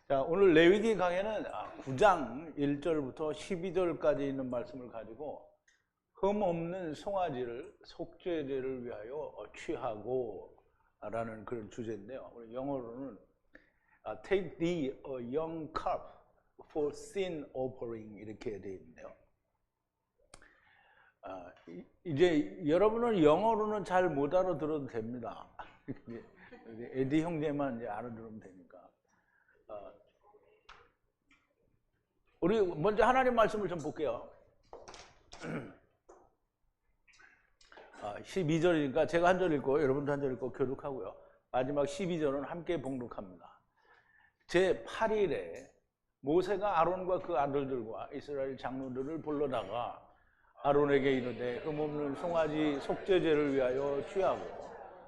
자, 오늘 레위기 강해는 9장 1절부터 12절까지 있는 말씀을 가지고 흠 없는 송아지를 속죄제를 위하여 취하고 라는 그런 주제인데요. 우리 영어로는 Take thee a young calf for sin offering 이렇게 되어 있는데요. 이제 여러분은 영어로는 잘 못 알아들어도 됩니다. 에디 형제만 이제 알아들으면 되니까. 우리 먼저 하나님 말씀을 좀 볼게요. 12절이니까 제가 한 절 읽고 여러분도 한 절 읽고 교독하고요. 마지막 12절은 함께 봉독합니다. 제8일에 모세가 아론과 그 아들들과 이스라엘 장로들을 불러다가 아론에게 이르되 흠없는 송아지 속죄제를 위하여 취하고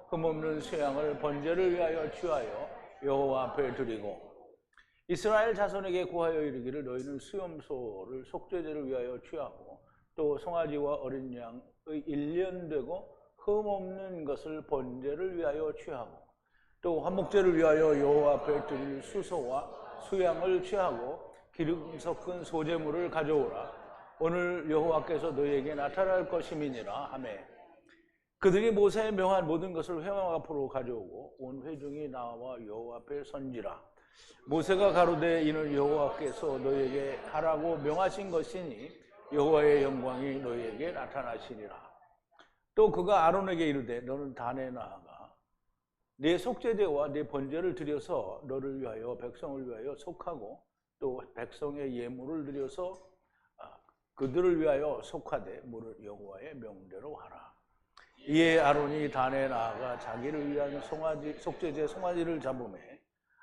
흠없는 쇠양을 번제를 위하여 취하여 여호와 앞에 드리고 이스라엘 자손에게 구하여 이르기를 너희는 수염소를 속죄제를 위하여 취하고 또 송아지와 어린 양의 1년 되고 흠없는 것을 번제를 위하여 취하고 또 화목제를 위하여 여호와 앞에 드릴 수소와 수양을 취하고 기름 섞은 소제물을 가져오라. 오늘 여호와께서 너희에게 나타날 것임이니라 하매 그들이 모세의 명한 모든 것을 회막 앞으로 가져오고 온 회중이 나와 여호와 앞에 선지라. 모세가 가로되 이는 여호와께서 너희에게 하라고 명하신 것이니 여호와의 영광이 너희에게 나타나시니라. 또 그가 아론에게 이르되 너는 단에 나아가 네 속죄제와 네 번제를 드려서 너를 위하여 백성을 위하여 속하고 또 백성의 예물을 드려서 그들을 위하여 속하되 무릇 여호와의 명대로 하라. 이에 아론이 단에 나아가 자기를 위한 속죄제 송아지를 잡으매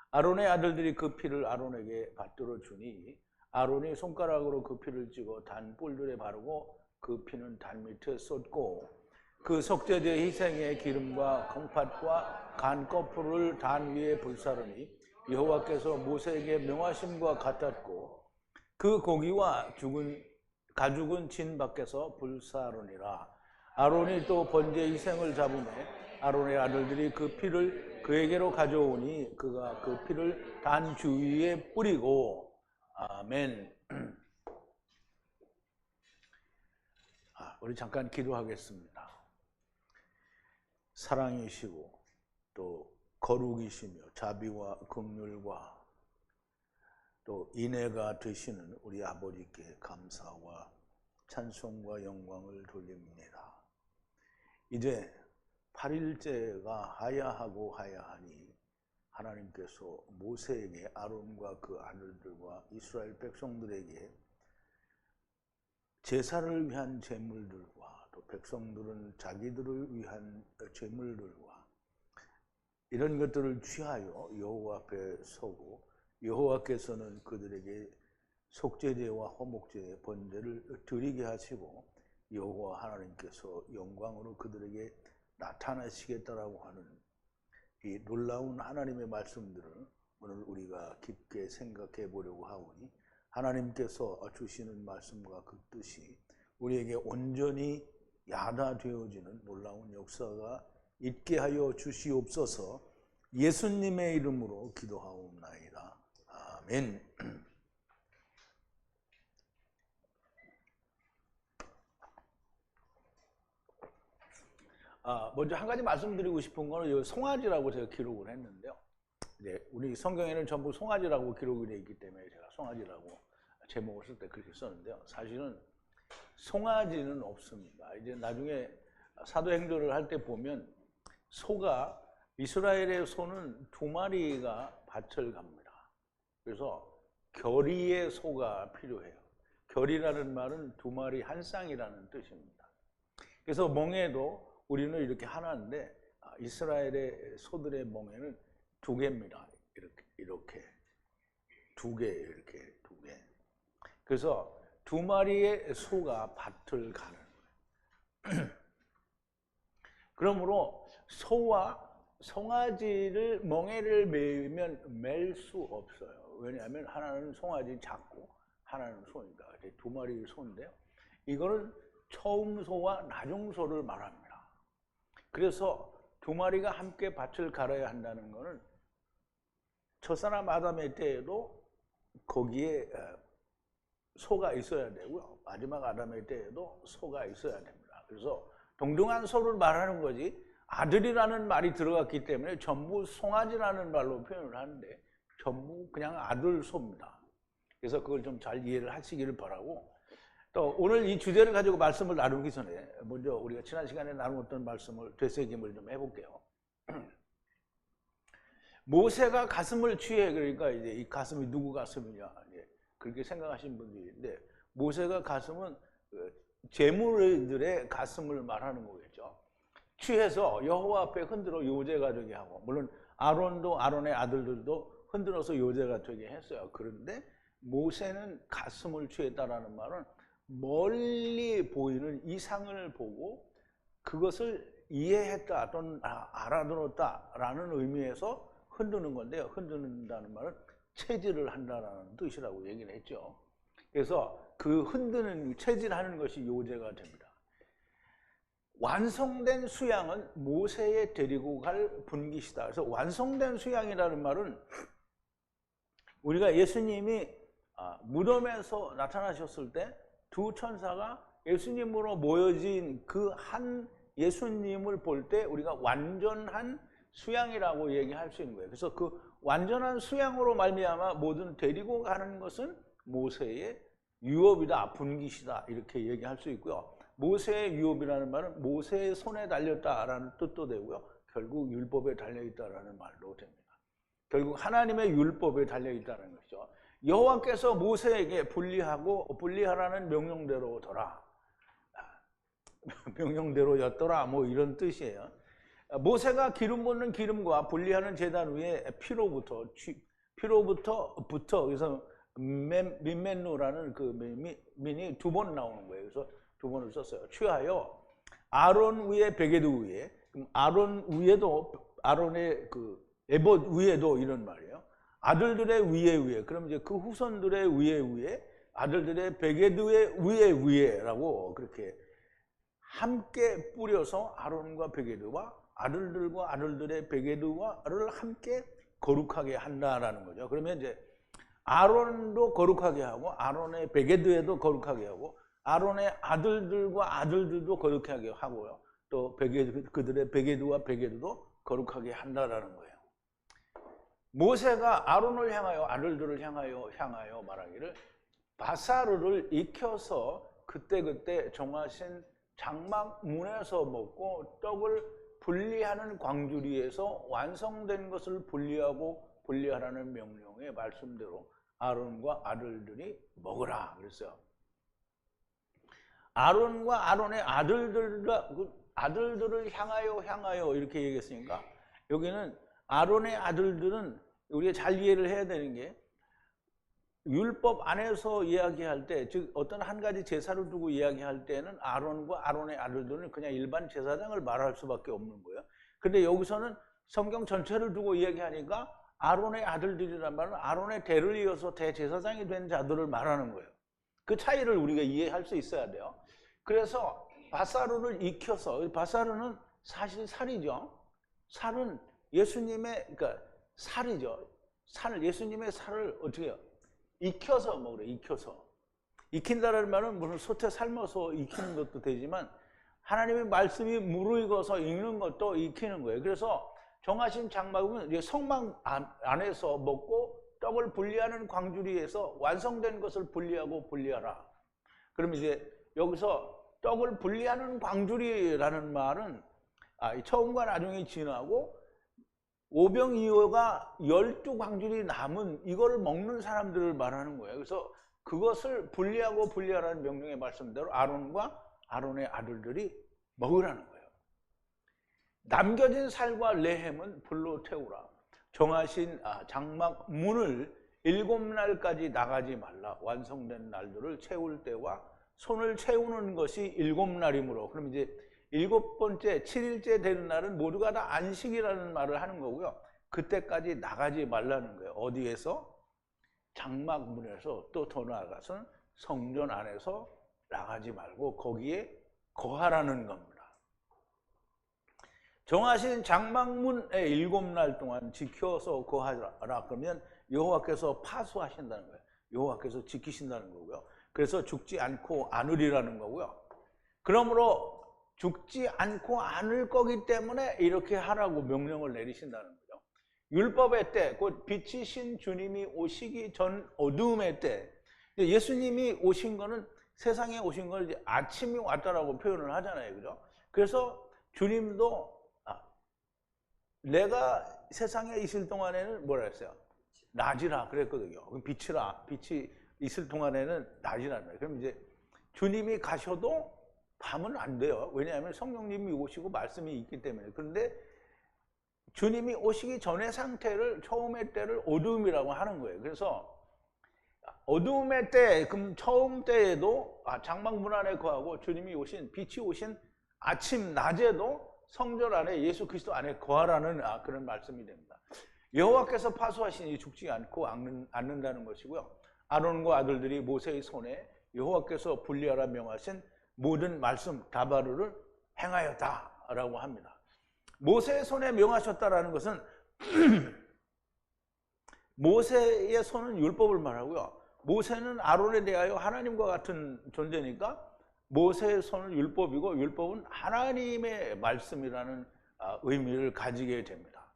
아론의 아들들이 그 피를 아론에게 받들어 주니 아론이 손가락으로 그 피를 찍어 단 뿔들에 바르고 그 피는 단 밑에 쏟고 그 속죄제 희생의 기름과 콩팥과 간 거풀을 단 위에 불사르니 여호와께서 모세에게 명하심과 같았고 그 고기와 가죽은 진 밖에서 불사르니라. 아론이 또 번제 희생을 잡으매 아론의 아들들이 그 피를 그에게로 가져오니 그가 그 피를 단 주위에 뿌리고 아멘. 우리 잠깐 기도하겠습니다. 사랑이시고 또 거룩이시며 자비와 긍휼과 또 인애가 되시는 우리 아버지께 감사와 찬송과 영광을 돌립니다. 이제 8일째가 하야하고 하야하니 하나님께서 모세에게 아론과 그 아들들과 이스라엘 백성들에게 제사를 위한 제물들과 또 백성들은 자기들을 위한 제물들과 이런 것들을 취하여 여호와 앞에 서고 여호와께서는 그들에게 속죄제와 화목제 번제를 드리게 하시고 여호와 하나님께서 영광으로 그들에게 나타나시겠다라고 하는 이 놀라운 하나님의 말씀들을 오늘 우리가 깊게 생각해 보려고 하오니 하나님께서 주시는 말씀과 그 뜻이 우리에게 온전히 야다되어지는 놀라운 역사가 있게 하여 주시옵소서. 예수님의 이름으로 기도하옵나이다. 아멘. 먼저 한 가지 말씀드리고 싶은 거는 이 송아지라고 제가 기록을 했는데요. 이제 우리 성경에는 전부 송아지라고 기록이 되어 있기 때문에 제가 송아지라고 제목을 쓸 때 그렇게 썼는데요. 사실은 송아지는 없습니다. 이제 나중에 사도행전을 할 때 보면 이스라엘의 소는 2마리가 밭을 갑니다. 그래서 결의의 소가 필요해요. 결의라는 말은 2마리 한 쌍이라는 뜻입니다. 그래서 멍에도 우리는 이렇게 하나인데 이스라엘의 소들의 멍에는 2개입니다. 이렇게 2개 이렇게 2개. 그래서 2마리의 소가 밭을 가는 거예요. 그러므로 소와 송아지를 멍에를 매면 맬 수 없어요. 왜냐하면 하나는 송아지 작고 하나는 소니까 2마리 소인데요. 이거는 처음소와 나중소를 말합니다. 그래서 2마리가 함께 밭을 갈아야 한다는 것은 첫사람 아담의 때에도 거기에 소가 있어야 되고요. 마지막 아담의 때에도 소가 있어야 됩니다. 그래서 동등한 소를 말하는 거지 아들이라는 말이 들어갔기 때문에 전부 송아지라는 말로 표현을 하는데 전부 그냥 아들 소입니다. 그래서 그걸 좀 잘 이해를 하시기를 바라고, 또 오늘 이 주제를 가지고 말씀을 나누기 전에 먼저 우리가 지난 시간에 나누었던 말씀을 되새김을 좀 해볼게요. 모세가 가슴을 취해, 그러니까 이제 이 가슴이 누구 가슴이냐, 그렇게 생각하시는 분들이 있는데, 모세가 가슴은 제물들의 가슴을 말하는 거겠죠. 취해서 여호와 앞에 흔들어 요제가 되게 하고, 물론 아론도 아론의 아들들도 흔들어서 요제가 되게 했어요. 그런데 모세는 가슴을 취했다라는 말은 멀리 보이는 이상을 보고 그것을 이해했다 또는 알아들었다라는 의미에서 흔드는 건데요. 흔드는다는 말은 체질을 한다라는 뜻이라고 얘기를 했죠. 그래서 그 흔드는, 체질하는 것이 요제가 됩니다. 완성된 수양은 모세에 데리고 갈 분깃이다. 그래서 완성된 수양이라는 말은 우리가 예수님이 무덤에서 나타나셨을 때 두 천사가 예수님으로 모여진 그 한 예수님을 볼 때 우리가 완전한 수양이라고 얘기할 수 있는 거예요. 그래서 그 완전한 수양으로 말미암아 모든 데리고 가는 것은 모세의 유업이다, 분깃이다, 이렇게 얘기할 수 있고요. 모세의 유업이라는 말은 모세의 손에 달렸다라는 뜻도 되고요. 결국 율법에 달려있다라는 말도 됩니다. 결국 하나님의 율법에 달려있다는 것이죠. 여호와께서 모세에게 분리하라는 명령대로더라. 명령대로였더라, 뭐 이런 뜻이에요. 모세가 기름 붓는 기름과 분리하는 제단 위에 피로부터 그래서 민멘누라는 그 민이 두 번 나오는 거예요. 그래서 두 번을 썼어요. 취하여 아론 위에 베개드 위에, 아론 위에도, 아론의 그 에봇 위에도 이런 말이에요. 아들들의 위에, 그럼 이제 그 후손들의 위에, 아들들의 베개드의 위에라고 그렇게 함께 뿌려서 아론과 베개드와 아들들과 아들들의 베개드와를 함께 거룩하게 한다라는 거죠. 그러면 이제 아론도 거룩하게 하고 아론의 베개드에도 거룩하게 하고 아론의 아들들과 아들들도 거룩하게 하고요. 또 그들의 베개드와 베개드도 거룩하게 한다라는 거예요. 모세가 아론을 향하여 아들들을 향하여 말하기를 바사르를 익혀서 그때 정하신 장막 문에서 먹고 떡을 분리하는 광주리에서 완성된 것을 분리하라는 명령의 말씀대로 아론과 아들들이 먹으라 그랬어요. 아론과 아론의 아들들을 향하여 이렇게 얘기했으니까 여기는 아론의 아들들은 우리가 잘 이해를 해야 되는 게 율법 안에서 이야기할 때, 즉 어떤 한 가지 제사를 두고 이야기할 때는 아론과 아론의 아들들은 그냥 일반 제사장을 말할 수밖에 없는 거예요. 근데 여기서는 성경 전체를 두고 이야기하니까 아론의 아들들이란 말은 아론의 대를 이어서 대제사장이 된 자들을 말하는 거예요. 그 차이를 우리가 이해할 수 있어야 돼요. 그래서 바사르를 익혀서, 바사르는 사실 살이죠. 살은 예수님의, 그러니까 살이죠. 예수님의 살을 어떻게 해요? 익혀서 먹으래, 익혀서. 익힌다는 말은 무슨 솥에 삶아서 익히는 것도 되지만 하나님의 말씀이 무르익어서 익는 것도 익히는 거예요. 그래서 정하신 장막은 성막 안에서 먹고 떡을 분리하는 광주리에서 완성된 것을 분리하라. 그러면 이제 여기서 떡을 분리하는 광주리라는 말은 처음과 나중에 지나고 오병이어가 12광주리 남은 이걸 먹는 사람들을 말하는 거예요. 그래서 그것을 분리하라는 명령의 말씀대로 아론과 아론의 아들들이 먹으라는 거예요. 남겨진 살과 레헴은 불로 태우라. 정하신 장막 문을 7날까지 나가지 말라. 완성된 날들을 채울 때와 손을 채우는 것이 7날이므로. 그럼 이제 7번째 7일째 되는 날은 모두가 다 안식이라는 말을 하는 거고요. 그때까지 나가지 말라는 거예요. 어디에서? 장막문에서. 또 더 나아가서는 성전 안에서 나가지 말고 거기에 거하라는 겁니다. 정하신 장막문에 7날 동안 지켜서 거하라. 그러면 여호와께서 파수하신다는 거예요. 여호와께서 지키신다는 거고요. 그래서 죽지 않고 안으리라는 거고요. 그러므로 죽지 않고 않을 거기 때문에 이렇게 하라고 명령을 내리신다는 거죠. 율법의 때, 곧 빛이신 주님이 오시기 전 어두움의 때, 예수님이 오신 거는 세상에 오신 걸 이제 아침이 왔다라고 표현을 하잖아요. 그죠? 그래서 주님도 내가 세상에 있을 동안에는 뭐라 했어요? 낮이라 그랬거든요. 빛이라, 빛이 있을 동안에는 낮이라는 거예요. 그럼 이제 주님이 가셔도 밤은 안 돼요. 왜냐하면 성령님이 오시고 말씀이 있기 때문에. 그런데 주님이 오시기 전의 상태를, 처음의 때를 어두움이라고 하는 거예요. 그래서 어두움의 때, 그럼 처음 때에도 장막문 안에 거하고 주님이 오신, 빛이 오신 아침, 낮에도 성전 안에 예수 그리스도 안에 거하라는 그런 말씀이 됩니다. 여호와께서 파수하시니 죽지 않고 않는다는 것이고요. 아론과 아들들이 모세의 손에 여호와께서 분리하라 명하신 모든 말씀 다바르를 행하였다라고 합니다. 모세의 손에 명하셨다라는 것은 모세의 손은 율법을 말하고요. 모세는 아론에 대하여 하나님과 같은 존재니까 모세의 손은 율법이고 율법은 하나님의 말씀이라는 의미를 가지게 됩니다.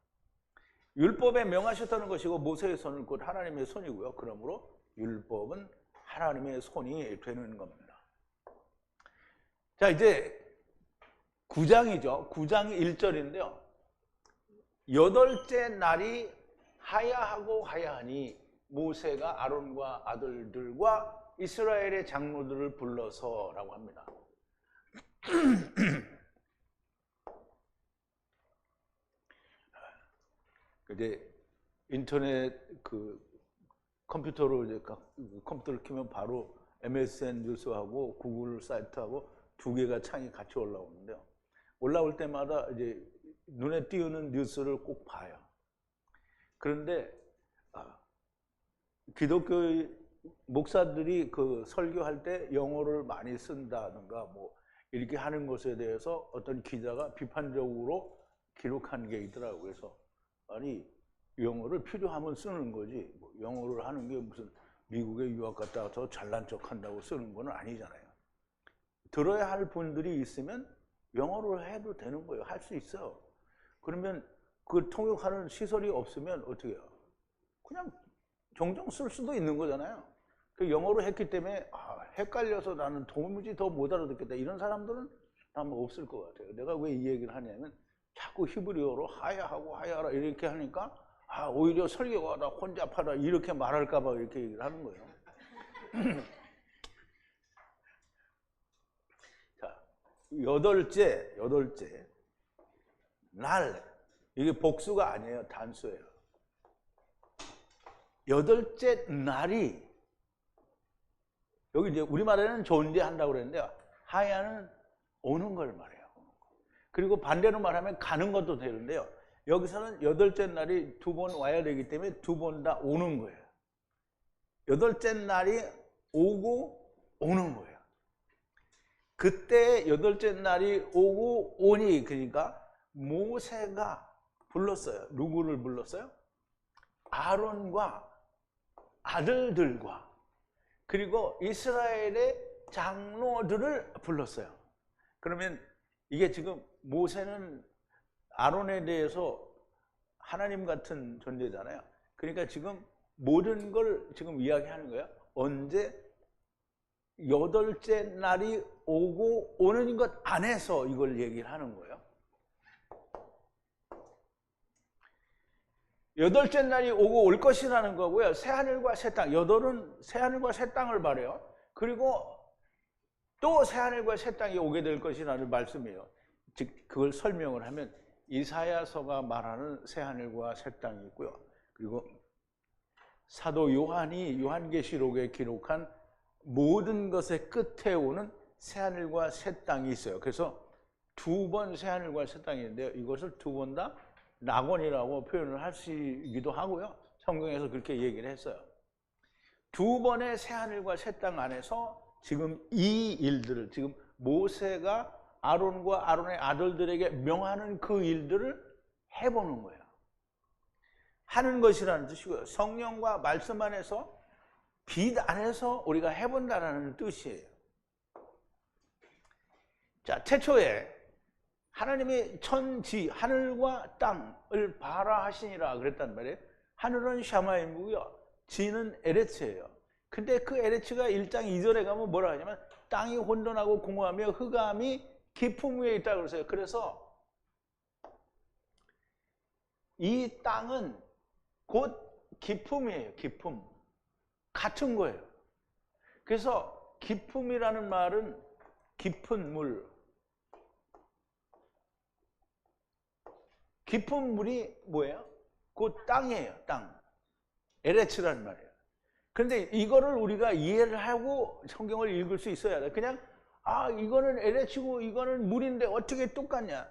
율법에 명하셨다는 것이고 모세의 손은 곧 하나님의 손이고요. 그러므로 율법은 하나님의 손이 되는 겁니다. 자, 이제 9장이죠. 9장 1절인데요. 8째 날이 하야하고 하야하니 모세가 아론과 아들들과 이스라엘의 장로들을 불러서라고 합니다. 이제 인터넷 컴퓨터로 이제 컴퓨터를 켜면 바로 MSN 뉴스하고 구글 사이트하고 두 개가 창이 같이 올라오는데요. 올라올 때마다 이제 눈에 띄는 뉴스를 꼭 봐요. 그런데 기독교 목사들이 설교할 때 영어를 많이 쓴다든가 뭐 이렇게 하는 것에 대해서 어떤 기자가 비판적으로 기록한 게 있더라고요. 그래서 아니 영어를 필요하면 쓰는 거지 뭐 영어를 하는 게 무슨 미국에 유학 갔다 와서 잘난 척 한다고 쓰는 건 아니잖아요. 들어야 할 분들이 있으면 영어를 해도 되는 거예요. 할 수 있어요. 그러면 그 통역하는 시설이 없으면 어떻게 해요? 그냥 종종 쓸 수도 있는 거잖아요. 그 영어로 했기 때문에 헷갈려서 나는 도무지 더 못 알아듣겠다 이런 사람들은 아마 없을 것 같아요. 내가 왜 이 얘기를 하냐면 자꾸 히브리어로 하야하고 하야라 이렇게 하니까 오히려 설교가 나 혼잡하다 이렇게 말할까 봐 이렇게 얘기를 하는 거예요. 자, 8째 날, 이게 복수가 아니에요. 단수예요. 8째 날이, 여기 이제 우리말에는 존재한다고 그랬는데 하야는 오는 걸 말해요. 그리고 반대로 말하면 가는 것도 되는데요. 여기서는 8째 날이 2번 와야 되기 때문에 2번 다 오는 거예요. 8째 날이 오고 오는 거예요. 그때 8째 날이 오고 오니, 그러니까 모세가 불렀어요. 누구를 불렀어요? 아론과 아들들과 그리고 이스라엘의 장로들을 불렀어요. 그러면 이게 지금 모세는 아론에 대해서 하나님 같은 존재잖아요. 그러니까 지금 모든 걸 지금 이야기하는 거예요. 언제 8째 날이 오고 오는 것 안에서 이걸 얘기를 하는 거예요. 8째 날이 오고 올 것이라는 거고요. 새하늘과 새 땅, 8은 새하늘과 새 땅을 말해요. 그리고 또 새하늘과 새 땅이 오게 될 것이라는 말씀이에요. 즉 그걸 설명을 하면 이사야서가 말하는 새하늘과 새 땅이 있고요. 그리고 사도 요한이 요한계시록에 기록한 모든 것의 끝에 오는 새하늘과 새 땅이 있어요. 그래서 2번 새하늘과 새 땅이 있는데요. 이것을 2번 다 낙원이라고 표현을 하시기도 하고요. 성경에서 그렇게 얘기를 했어요. 2번의 새하늘과 새 땅 안에서 지금 이 일들을, 지금 모세가 아론과 아론의 아들들에게 명하는 그 일들을 해보는 거예요. 하는 것이라는 뜻이고요. 성령과 말씀 안에서 빛 안에서 우리가 해본다는 뜻이에요. 자, 태초에 하나님이 천지, 하늘과 땅을 봐라 하시니라 그랬단 말이에요. 하늘은 샤마임이고요. 지는 에레츠예요. 근데 그 에레츠가 1장 2절에 가면 뭐라 하냐면 땅이 혼돈하고 공허하며 흑암이 깊음 위에 있다고 그랬어요. 그래서 이 땅은 곧 깊음이에요. 깊음. 같은 거예요. 그래서 깊음이라는 말은 깊은 물. 깊은 물이 뭐예요? 곧 땅이에요. 땅. 에레츠라는 말이에요. 그런데 이거를 우리가 이해를 하고 성경을 읽을 수 있어야 돼. 그냥 이거는 에레츠고 이거는 물인데 어떻게 똑같냐?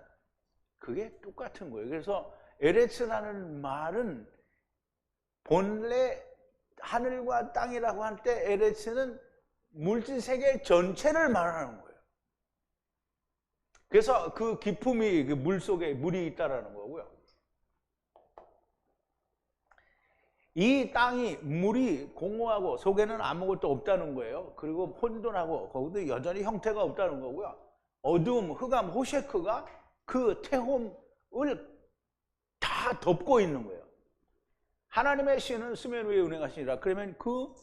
그게 똑같은 거예요. 그래서 에레츠라는 말은 본래 하늘과 땅이라고 할 때 에레츠는 물질 세계 전체를 말하는 거예요. 그래서 그 깊음이 그 물 속에 물이 있다라는 거고요. 이 땅이 물이 공허하고 속에는 아무것도 없다는 거예요. 그리고 혼돈하고 거기도 여전히 형태가 없다는 거고요. 어둠, 흑암, 호셰크가 그 태홈을 다 덮고 있는 거예요. 하나님의 신은 수면 위에 운행하시니라. 그러면 그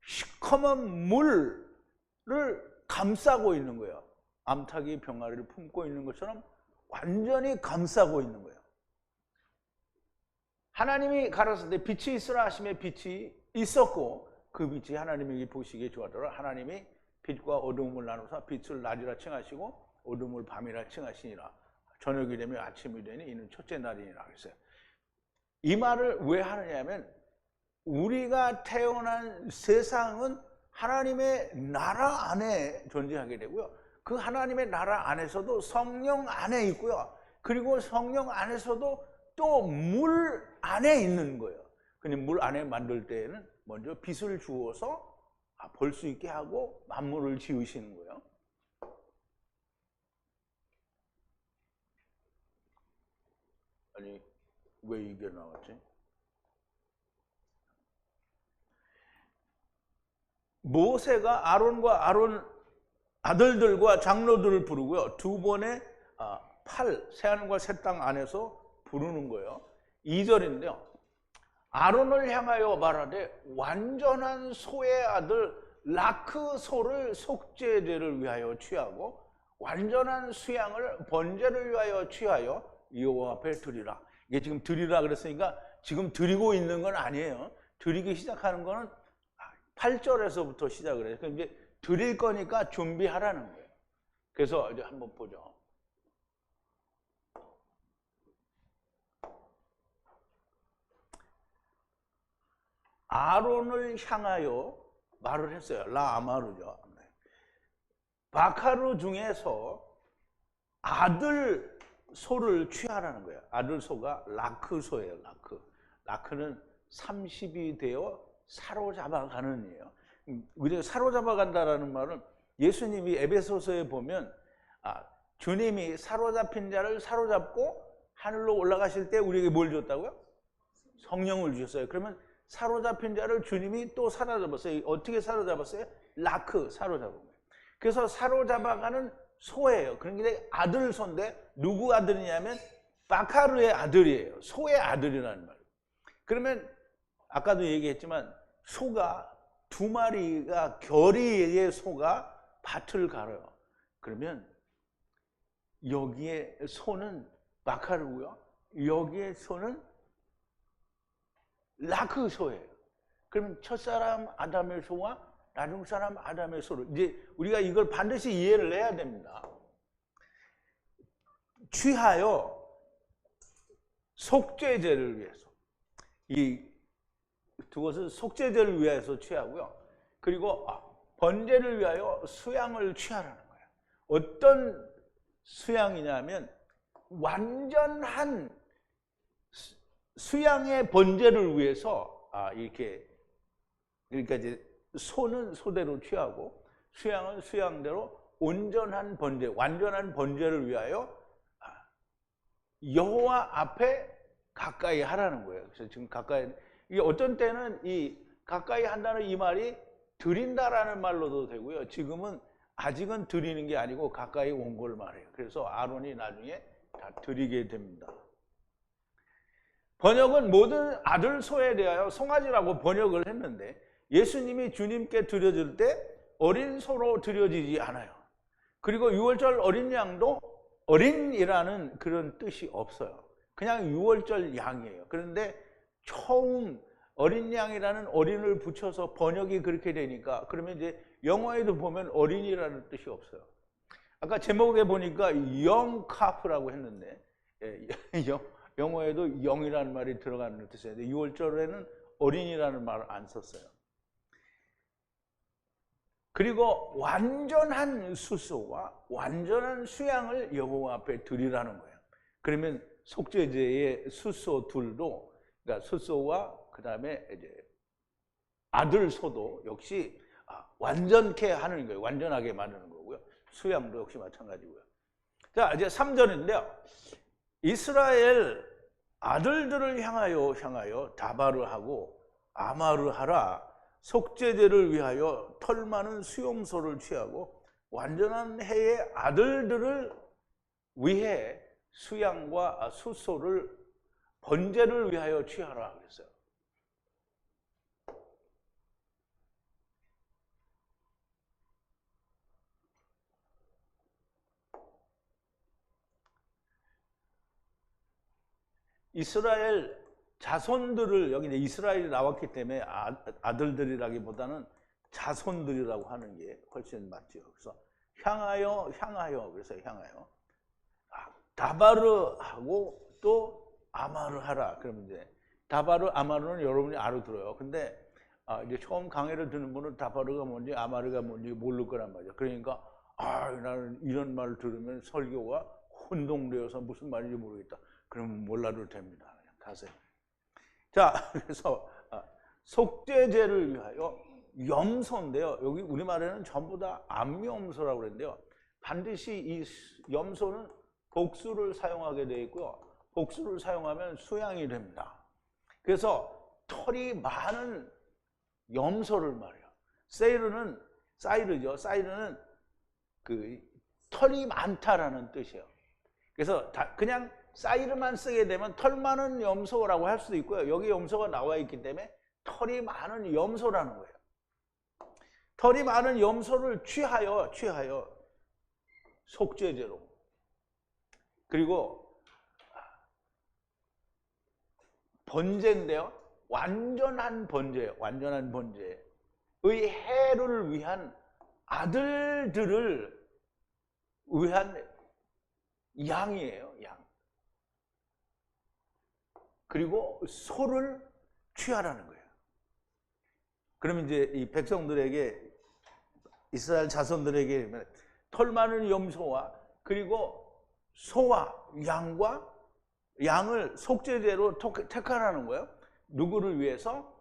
시커먼 물을 감싸고 있는 거예요. 암탉이 병아리를 품고 있는 것처럼 완전히 감싸고 있는 거예요. 하나님이 가라사대 때 빛이 있으라 하심에 빛이 있었고 그 빛이 하나님에게 보시기에 좋았더라. 하나님이 빛과 어두움을 나누사 빛을 낮이라 칭하시고 어두움을 밤이라 칭하시니라. 저녁이 되면 아침이 되니 이는 첫째 날이니라 그랬어요. 이 말을 왜 하느냐면 우리가 태어난 세상은 하나님의 나라 안에 존재하게 되고요. 그 하나님의 나라 안에서도 성령 안에 있고요. 그리고 성령 안에서도 또 물 안에 있는 거예요. 근데 물 안에 만들 때에는 먼저 빛을 주어서 볼 수 있게 하고 만물을 지으시는 거예요. 아니 왜 이게 나왔지? 모세가 아론과 아론 아들들과 장로들을 부르고요. 두 번의 팔, 새하늘과 새 땅 안에서 부르는 거예요. 2절인데요. 아론을 향하여 말하되 완전한 소의 아들 라크 소를 속죄제를 위하여 취하고 완전한 수양을 번제를 위하여 취하여 여호와 앞에 드리라. 이게 지금 드리라 그랬으니까 지금 드리고 있는 건 아니에요. 드리기 시작하는 거는 8절에서부터 시작을 해요. 그러니까 이제 드릴 거니까 준비하라는 거예요. 그래서 이제 한번 보죠. 아론을 향하여 말을 했어요. 라아마르죠. 바카르 중에서 아들 소를 취하라는 거예요. 아들 소가 라크 소예요. 라크는 30이 되어 사로잡아가는 이에요. 우리가 사로잡아간다라는 말은 예수님이 에베소서에 보면 주님이 사로잡힌 자를 사로잡고 하늘로 올라가실 때 우리에게 뭘 줬다고요? 성령을 주셨어요. 그러면 사로잡힌 자를 주님이 또 사로잡았어요. 어떻게 사로잡았어요? 라크, 사로잡은 거예요. 그래서 사로잡아가는 소예요. 그런데 아들 소인데 누구 아들이냐면 바카르의 아들이에요. 소의 아들이라는 말이에요. 그러면 아까도 얘기했지만 소가 두 마리가 결의의 소가 밭을 갈아요. 그러면 여기에 소는 바카르고요. 여기에 소는 라크 소예요. 그러면 첫사람 아담의 소와 나중 사람 아담의 소를 이제 우리가 이걸 반드시 이해를 해야 됩니다. 취하여 속죄제를 위해서 이 두 것은 속죄제를 위해서 취하고요. 그리고 번제를 위하여 수양을 취하라는 거예요. 어떤 수양이냐면 완전한 수양의 번제를 위해서 이렇게 그러니까 이제 소는 소대로 취하고 수양은 수양대로 온전한 번제, 완전한 번제를 위하여 여호와 앞에 가까이 하라는 거예요. 그래서 지금 가까이, 이게 어떤 때는 이 가까이 한다는 이 말이 드린다라는 말로도 되고요. 지금은 아직은 드리는 게 아니고 가까이 온 걸 말해요. 그래서 아론이 나중에 다 드리게 됩니다. 번역은 모든 아들 소에 대하여 송아지라고 번역을 했는데 예수님이 주님께 드려질 때 어린 소로 드려지지 않아요. 그리고 유월절 어린 양도 어린이라는 그런 뜻이 없어요. 그냥 유월절 양이에요. 그런데 처음 어린 양이라는 어린을 붙여서 번역이 그렇게 되니까 그러면 이제 영어에도 보면 어린이라는 뜻이 없어요. 아까 제목에 보니까 영카프라고 했는데 영어에도 영이라는 말이 들어가는 뜻이에요. 유월절에는 어린이라는 말을 안 썼어요. 그리고 완전한 수소와 완전한 수양을 여호와 앞에 드리라는 거예요. 그러면 속죄제의 수소 둘도, 그러니까 수소와 그 다음에 이제 아들 소도 역시 완전케 하는 거예요. 완전하게 만드는 거고요. 수양도 역시 마찬가지고요. 자, 이제 3절인데요. 이스라엘 아들들을 향하여 다바를 하고 아마를 하라. 속죄제를 위하여 털 많은 수용소를 취하고 완전한 해의 아들들을 위해 수양과 수소를 번제를 위하여 취하라 그랬어요. 이스라엘 자손들을, 여기 이제 이스라엘이 나왔기 때문에 아들들이라기보다는 자손들이라고 하는 게 훨씬 맞죠. 그래서 향하여, 그래서 향하여 다바르 하고 또 아마르 하라. 그러면 이제 다바르, 아마르는 여러분이 알아들어요. 근데 이제 처음 강의를 듣는 분은 다바르가 뭔지 아마르가 뭔지 모를 거란 말이죠. 그러니까 나는 이런 말을 들으면 설교가 혼동되어서 무슨 말인지 모르겠다. 그러면 몰라도 됩니다. 그냥 가세요. 자, 그래서 속죄제를 위하여 염소인데요. 여기 우리말에는 전부 다 암염소라고 그랬는데요. 반드시 이 염소는 복수를 사용하게 되어 있고요. 복수를 사용하면 수양이 됩니다. 그래서 털이 많은 염소를 말해요. 사이르죠. 사이르는 그 털이 많다라는 뜻이에요. 그래서 그냥 사이르만 쓰게 되면 털 많은 염소라고 할 수도 있고요. 여기 염소가 나와 있기 때문에 털이 많은 염소라는 거예요. 털이 많은 염소를 취하여 속죄제로. 그리고 번제인데요. 완전한 번제의 해를 위한 아들들을 위한 양이에요. 양. 그리고 소를 취하라는 거예요. 그러면 이제 이 백성들에게, 이스라엘 자손들에게 털 많은 염소와 그리고 소와 양을 속죄제로 택하라는 거예요. 누구를 위해서?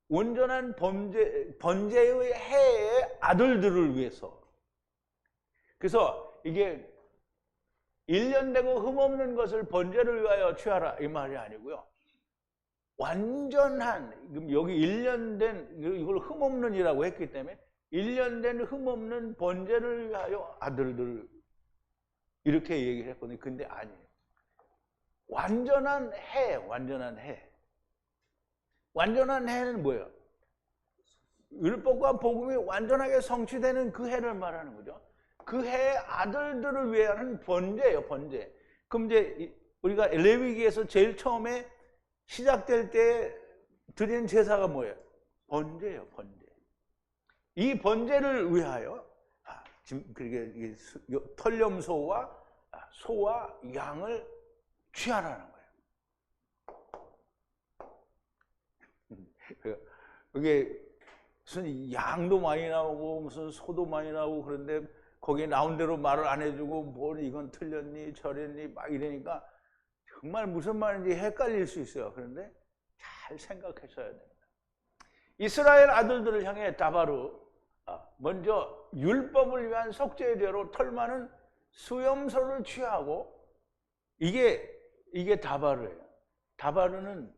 온전한 번제의 해의 아들들을 위해서. 그래서 이게 1년 되고 흠없는 것을 번제를 위하여 취하라 이 말이 아니고요. 완전한, 여기 1년 된, 이걸 흠없는이라고 했기 때문에 1년 된 흠없는 번제를 위하여 아들들, 이렇게 얘기를 했거든요. 근데 아니에요. 완전한 해. 완전한 해는 뭐예요? 율법과 복음이 완전하게 성취되는 그 해를 말하는 거죠. 그 해의 아들들을 위한 번제예요, 번제. 그럼 이제 우리가 레위기에서 제일 처음에 시작될 때 드린 제사가 뭐예요? 번제예요, 번제. 이 번제를 위하여 그렇게 털염소와 소와 양을 취하라는 거예요. 그게 무슨 양도 많이 나오고 무슨 소도 많이 나오고 그런데 거기에 나온 대로 말을 안 해주고 뭘 이건 틀렸니 저랬니 막 이러니까 정말 무슨 말인지 헷갈릴 수 있어요. 그런데 잘 생각하셔야 됩니다. 이스라엘 아들들을 향해 다바르, 먼저 율법을 위한 속죄제로 털만은 수염소를 취하고, 이게 다바르예요. 다바르는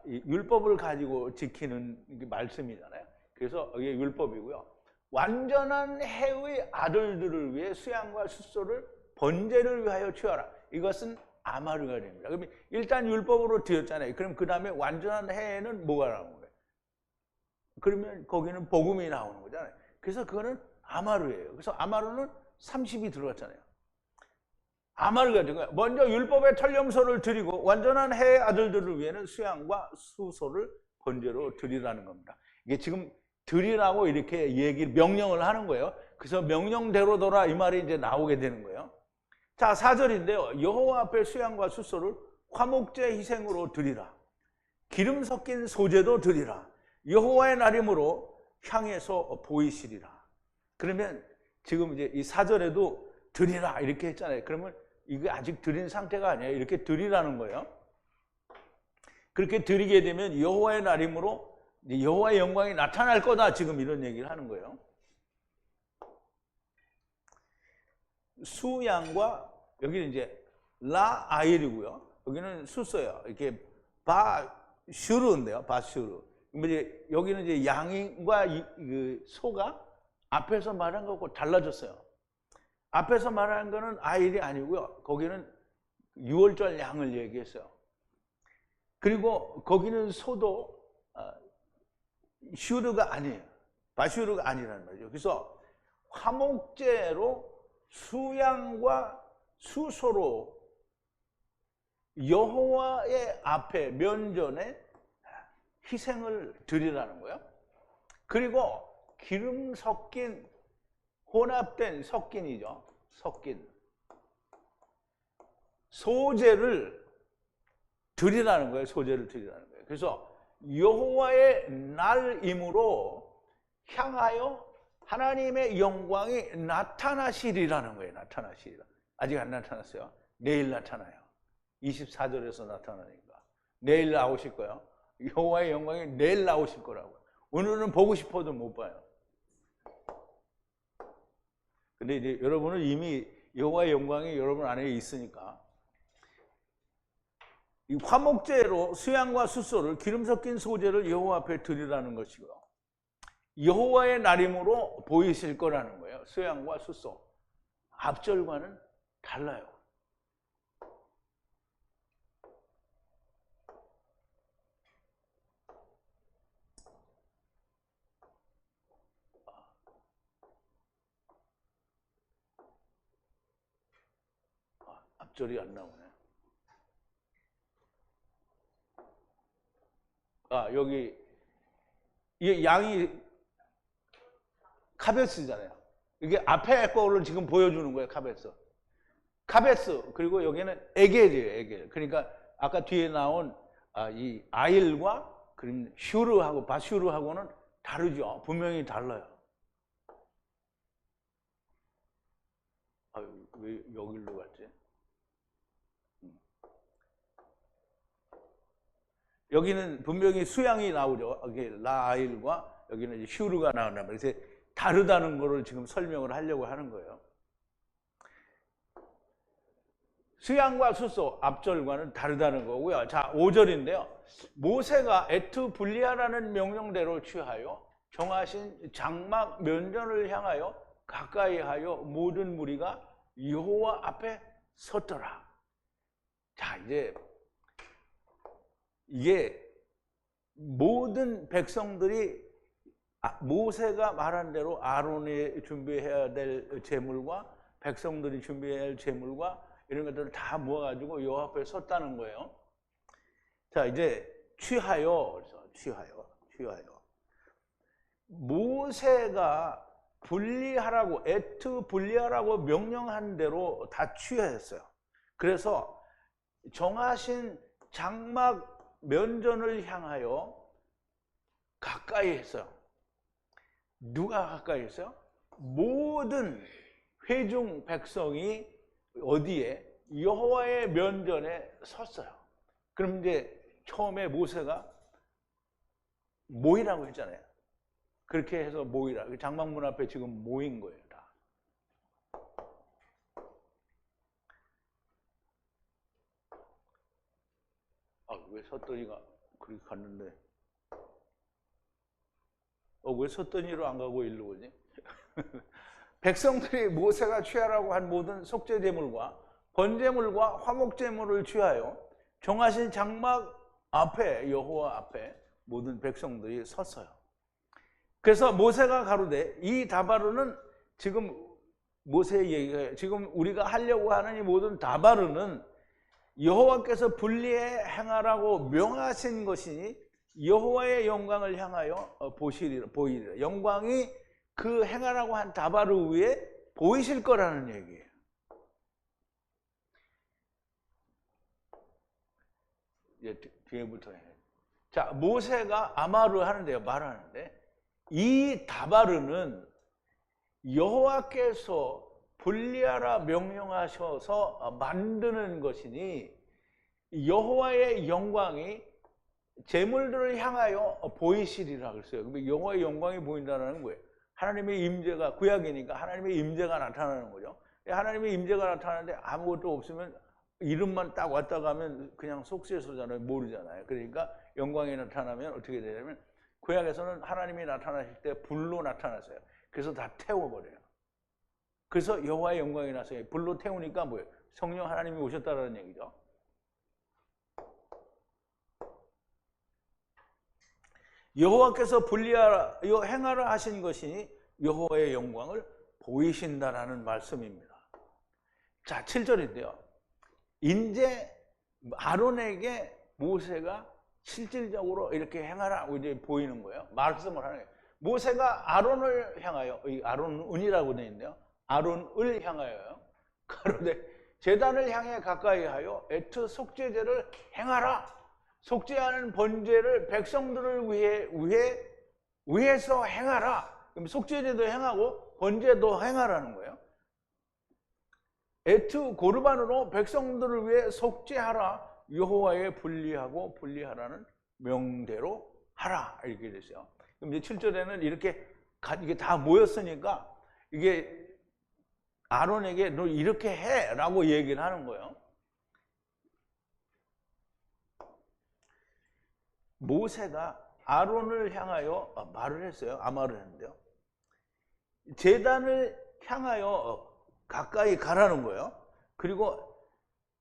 이 율법을 가지고 지키는 말씀이잖아요. 그래서 이게 율법이고요. 완전한 해의 아들들을 위해 수양과 숫소를 번제를 위하여 취하라. 이것은 아마르가 됩니다. 그럼 일단 율법으로 드렸잖아요. 그럼 그 다음에 완전한 해에는 뭐가 나오는 거예요? 그러면 거기는 복음이 나오는 거잖아요. 그래서 그거는 아마르예요. 그래서 아마르는 30이 들어갔잖아요. 아마르가 된 거예요. 먼저 율법의 털염소를 드리고 완전한 해의 아들들을 위해는 수양과 수소를 번제로 드리라는 겁니다. 이게 지금 드리라고 이렇게 명령을 하는 거예요. 그래서 명령대로더라 이 말이 이제 나오게 되는 거예요. 자, 4절인데요. 여호와 앞에 수양과 수소를 화목제 희생으로 드리라. 기름 섞인 소제도 드리라. 여호와의 날임으로 향해서 보이시리라. 그러면 지금 이제 이 4절에도 드리라 이렇게 했잖아요. 그러면 이게 아직 드린 상태가 아니에요. 이렇게 드리라는 거예요. 그렇게 드리게 되면 여호와의 날임으로 여호와의 영광이 나타날 거다. 지금 이런 얘기를 하는 거예요. 수양과 여기는 이제 라아일이고요. 여기는 수소예요. 이렇게 바슈르인데요. 바슈르. 이제 여기는 이제 양과 그 소가 앞에서 말한 것과 달라졌어요. 앞에서 말한 거는 아일이 아니고요. 거기는 6월절 양을 얘기했어요. 그리고 거기는 소도 슈르가 아니에요. 바슈르가 아니라는 말이죠. 그래서 화목제로 수양과 수소로 여호와의 앞에 면전에 희생을 드리라는 거예요. 그리고 기름 섞인 혼합된 섞인이죠. 섞인 소제를 드리라는 거예요. 소제를 드리라는 거예요. 그래서 여호와의 날임으로 향하여 하나님의 영광이 나타나시리라는 거예요. 나타나시리라. 아직 안 나타났어요. 내일 나타나요. 24절에서 나타나니까 내일 나오실 거예요. 여호와의 영광이 내일 나오실 거라고. 오늘은 보고 싶어도 못 봐요. 근데 이제 여러분은 이미 여호와의 영광이 여러분 안에 있으니까 이 화목제로 수양과 수소를 기름 섞인 소제를 여호와 앞에 드리라는 것이고요. 여호와의 날임으로 보이실 거라는 거예요. 수양과 수소. 앞절과는 달라요. 앞절이 안 나오네. 여기 이 양이 카베스잖아요. 이게 앞에 거를 지금 보여주는 거예요. 카베스. 그리고 여기는 에겔이에요. 에겔. 그러니까 아까 뒤에 나온 이 아일과 그럼 슈르하고 바슈르하고는 다르죠. 분명히 달라요. 왜 여기로 갔지? 여기는 분명히 수양이 나오죠. 여기 라아일과 여기는 이제 슈르가 나온단 말이에요. 그래서 다르다는 거를 지금 설명을 하려고 하는 거예요. 수양과 수소 앞절과는 다르다는 거고요. 자, 5절인데요. 모세가 에트 불리하라는 명령대로 취하여 정하신 장막 면전을 향하여 가까이 하여 모든 무리가 여호와 앞에 섰더라. 자, 이게 모든 백성들이 모세가 말한 대로 아론이 준비해야 될 제물과 백성들이 준비해야 할 제물과 이런 것들을 다 모아가지고 여호와 앞에 섰다는 거예요. 자, 이제 취하여 모세가 분리하라고 에트 분리하라고 명령한 대로 다 취하였어요. 그래서 정하신 장막 면전을 향하여 가까이 했어요. 누가 가까이 했어요? 모든 회중 백성이 어디에? 여호와의 면전에 섰어요. 그럼 이제 처음에 모세가 모이라고 했잖아요. 그렇게 해서 모이라. 장막문 앞에 지금 모인 거예요, 다. 왜 섰더니가 그렇게 갔는데, 왜 섰더니로 안 가고 일로 오지? 백성들이 모세가 취하라고 한 모든 속죄제물과 번제물과 화목제물을 취하여 정하신 장막 앞에, 여호와 앞에 모든 백성들이 섰어요. 그래서 모세가 가로되 이 다바르는, 지금 모세의 얘기가, 지금 우리가 하려고 하는 이 모든 다바르는 여호와께서 분리해 행하라고 명하신 것이니 여호와의 영광을 향하여 보이리라. 영광이 그 행하라고 한 다바르 위에 보이실 거라는 얘기예요. 이제 뒤에부터 해. 자, 모세가 아마르 하는데요, 말하는데, 이 다바르는 여호와께서 분리하라 명령하셔서 만드는 것이니 여호와의 영광이 제물들을 향하여 보이시리라 그랬어요. 그럼 여호와의 영광이 보인다는 거예요. 하나님의 임재가, 구약이니까 하나님의 임재가 나타나는 거죠. 하나님의 임재가 나타나는데 아무것도 없으면 이름만 딱 왔다 가면 그냥 속세소잖아요. 모르잖아요. 그러니까 영광이 나타나면 어떻게 되냐면, 구약에서는 하나님이 나타나실 때 불로 나타나세요. 그래서 다 태워버려요. 그래서 여호와의 영광이 나서요. 불로 태우니까 뭐예요? 성령 하나님이 오셨다는 얘기죠. 여호와께서 분리하라, 행하라 하신 것이니 여호와의 영광을 보이신다라는 말씀입니다. 자, 7절인데요. 이제 아론에게 모세가 실질적으로 이렇게 행하라고 이제 보이는 거예요. 말씀을 하는 거예요. 모세가 아론을 향하여, 이 아론은이라고 되어 있는데요. 아론을 향하여요. 가로되 제단을 향해 가까이 하여 애트 속죄제를 행하라. 속죄하는 번제를 백성들을 위해서 행하라. 그럼 속죄제도 행하고 번제도 행하라는 거예요. 애트 고르반으로 백성들을 위해 속죄하라. 여호와의 분리하고 분리하라는 명대로 하라. 이렇게 됐어요. 그럼 이제 7절에는 이게 다 모였으니까 이게 아론에게 너 이렇게 해 라고 얘기를 하는 거예요. 모세가 아론을 향하여 말을 했어요. 아마를 했는데요. 제단을 향하여 가까이 가라는 거예요. 그리고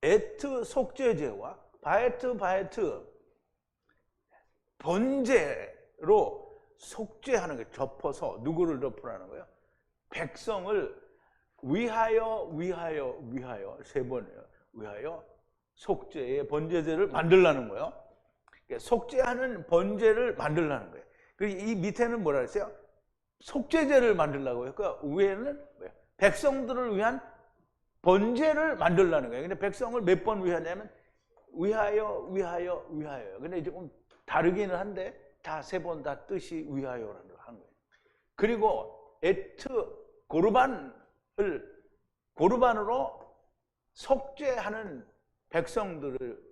에트 속죄제와 바에트 번제로 속죄하는 거예요. 덮어서. 누구를 덮으라는 거예요? 백성을 위하여 세 번이에요. 위하여 속죄의 번제제를 만들라는 거예요. 속죄하는 번제를 만들라는 거예요. 그리고 이 밑에는 뭐라 그랬어요? 속죄제를 만들라고 했고요. 위에는 뭐예요? 백성들을 위한 번제를 만들라는 거예요. 근데 백성을 몇 번 위하냐면 위하여. 근데 조금 다르기는 한데 다 세 번 다 뜻이 위하여라는 걸 한 거예요. 그리고 에트 고르반으로 속죄하는 백성들을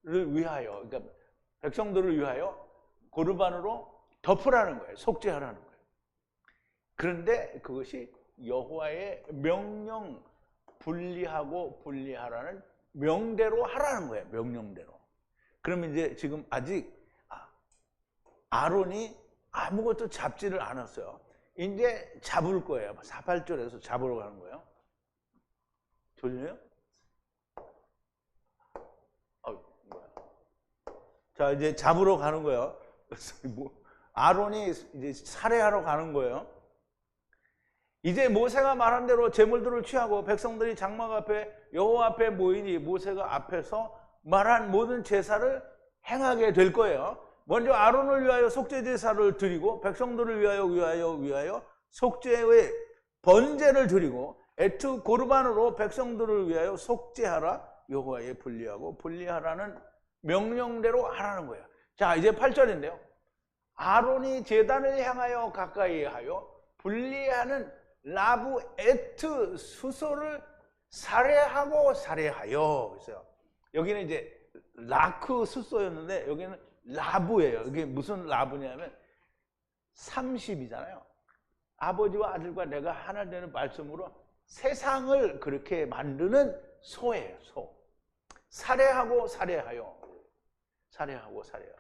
위하여, 그러니까 백성들을 위하여 고르반으로 덮으라는 거예요. 속죄하라는 거예요. 그런데 그것이 여호와의 명령, 분리하고 분리하라는 명대로 하라는 거예요. 명령대로. 그러면 이제 지금 아직 아론이 아무것도 잡지를 않았어요. 이제 잡을 거예요. 8절에서 잡으러 가는 거예요. 졸려요? 자, 이제 잡으러 가는 거예요. 아론이 이제 살해하러 가는 거예요. 이제 모세가 말한 대로 제물들을 취하고 백성들이 장막 앞에 여호와 앞에 모이니 모세가 앞에서 말한 모든 제사를 행하게 될 거예요. 먼저 아론을 위하여 속죄 제사를 드리고 백성들을 위하여 속죄의 번제를 드리고 에트 고르반으로 백성들을 위하여 속죄하라. 여호와의 분리하고 분리하라는 명령대로 하라는 거예요. 자, 이제 8절인데요. 아론이 제단을 향하여 가까이 하여 분리하는 라브 에트 수소를 살해하여 있어요. 여기는 이제 라크 수소였는데 여기는 라브예요. 이게 무슨 라브냐면 30이잖아요. 아버지와 아들과 내가 하나 되는 말씀으로 세상을 그렇게 만드는 소예요. 소. 살해하고 살해하여. 살해하고 살해하여.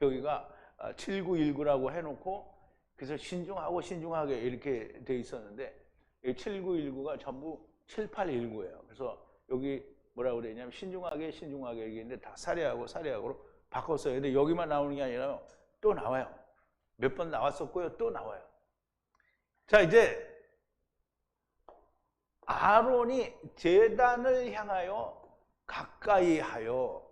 여기가 7919라고 해놓고 그래서 신중하고 신중하게 이렇게 돼 있었는데 7919가 전부 7819예요. 그래서 여기 뭐라고 그랬냐면 신중하게 신중하게 얘기했는데 다 살해하고 살해하고로 바꿨어요. 근데 여기만 나오는 게 아니라 또 나와요. 몇 번 나왔었고요. 또 나와요. 자, 이제 아론이 제단을 향하여 가까이 하여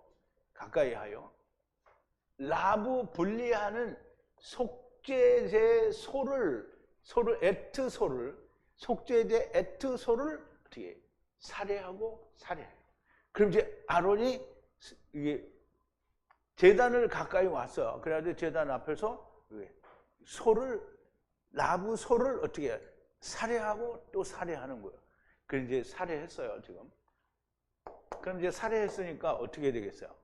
라부 분리하는 속죄제 소를 에트소를 속죄제 에트소를 어떻게 살해하고 살해해요. 그럼 이제 아론이 이게 제단을 가까이 왔어요. 그래가지고 제단 앞에서 소를 라부 소를 어떻게 해요? 살해하고 또 살해하는 거예요. 그래서 이제 살해했어요 지금. 그럼 이제 살해했으니까 어떻게 되겠어요?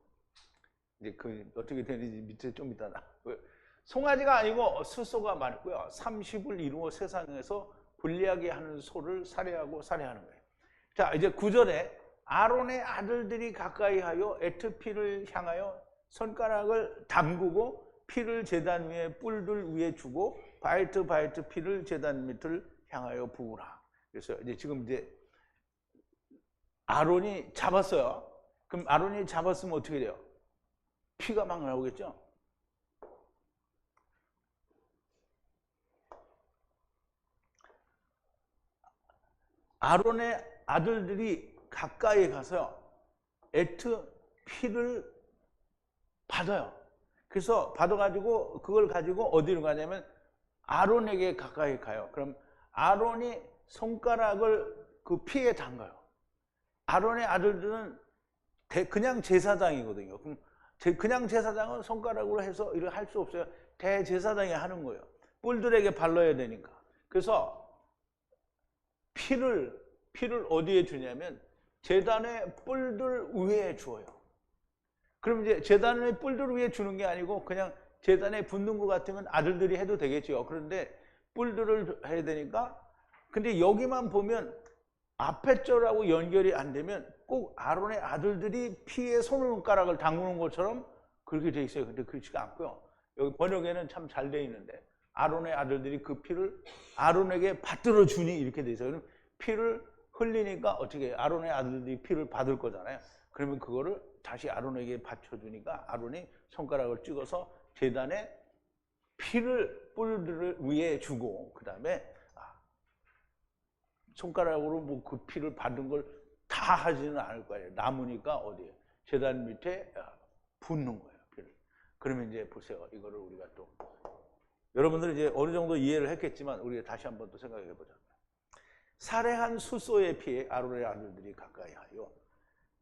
이제 그 어떻게 되는지 밑에 좀 이따 나. 송아지가 아니고 수소가 많고요. 30을 이루어 세상에서 불리하게 하는 소를 살해하고 살해하는 거예요. 자, 이제 9절에 아론의 아들들이 가까이 하여 에트피를 향하여 손가락을 담그고 피를 제단 위에 뿔들 위에 주고 바이트 피를 제단 밑을 향하여 부으라. 그래서 이제 지금 이제 아론이 잡았어요. 그럼 아론이 잡았으면 어떻게 돼요? 피가 막 나오겠죠? 아론의 아들들이 가까이 가서 에트 피를 받아요. 그래서 받아가지고 그걸 가지고 어디로 가냐면 아론에게 가까이 가요. 그럼 아론이 손가락을 그 피에 담가요. 아론의 아들들은 그냥 제사장이거든요. 그럼 그냥 제사장은 손가락으로 해서 이렇게 할 수 없어요. 대제사장이 하는 거예요. 뿔들에게 발라야 되니까. 그래서 피를 어디에 주냐면 제단의 뿔들 위에 주어요. 그럼 이제 제단의 뿔들 위에 주는 게 아니고 그냥 제단에 붓는 것 같으면 아들들이 해도 되겠죠. 그런데 뿔들을 해야 되니까. 근데 여기만 보면 앞에 절하고 연결이 안 되면 꼭 아론의 아들들이 피에 손가락을 담그는 것처럼 그렇게 돼 있어요. 근데 그렇지가 않고요. 여기 번역에는 참 잘 돼 있는데 아론의 아들들이 그 피를 아론에게 받들어 주니 이렇게 돼 있어요. 그럼 피를 흘리니까 어떻게 아론의 아들들이 피를 받을 거잖아요. 그러면 그거를 다시 아론에게 받쳐주니까 아론이 손가락을 찍어서 제단에 피를 뿔들을 위에 주고 그 다음에 손가락으로 뭐 그 피를 받은 걸 다 하지는 않을 거예요. 남으니까 어디에 제단 밑에 붓는 거예요. 피를. 그러면 이제 보세요. 이거를 우리가 또 여러분들이 이제 어느 정도 이해를 했겠지만 우리가 다시 한번 또 생각해 보자. 살해한 수소의 피에 아론의 아들들이 가까이 하여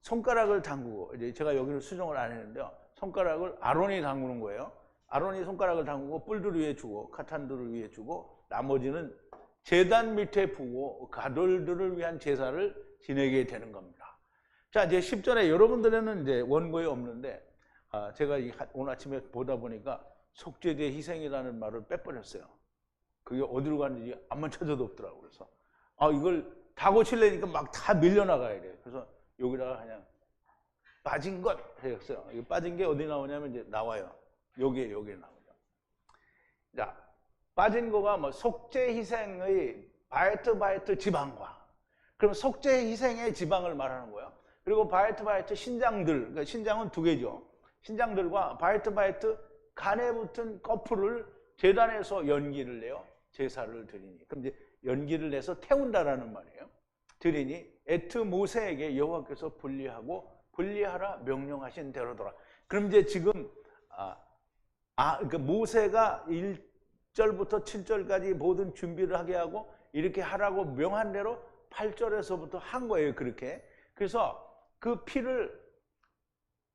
손가락을 담그고 이제 제가 여기는 수정을 안 했는데요. 손가락을 아론이 담그는 거예요. 아론이 손가락을 담그고 뿔들 위에 주고 카탄들을 위에 주고 나머지는 제단 밑에 부고 가돌들을 위한 제사를 지내게 되는 겁니다. 자, 이제 10절에 여러분들에는 이제 원고에 없는데 제가 오늘 아침에 보다 보니까 속죄제 희생이라는 말을 빼버렸어요. 그게 어디로 갔는지 안만 찾아도 없더라고요. 그래서 이걸 다 고치려니까 막 다 밀려나가야 돼요. 그래서 여기다가 그냥 빠진 것 했어요. 이 빠진 게 어디 나오냐면 이제 나와요. 여기에 나오죠. 자, 빠진 거가 뭐 속죄 희생의 바이트 지방과 그럼 속죄 희생의 지방을 말하는 거예요. 그리고 바이트 신장들, 그러니까 신장은 두 개죠. 신장들과 바이트 간에 붙은 거풀을 제단에서 연기를 내요. 제사를 드리니. 그럼 이제 연기를 내서 태운다라는 말이에요. 드리니 에트 모세에게 여호와께서 분리하라 명령하신 대로더라. 그럼 이제 지금 그러니까 모세가 1절부터 7절까지 모든 준비를 하게 하고 이렇게 하라고 명한 대로 8절에서부터 한 거예요. 그렇게. 그래서 그 피를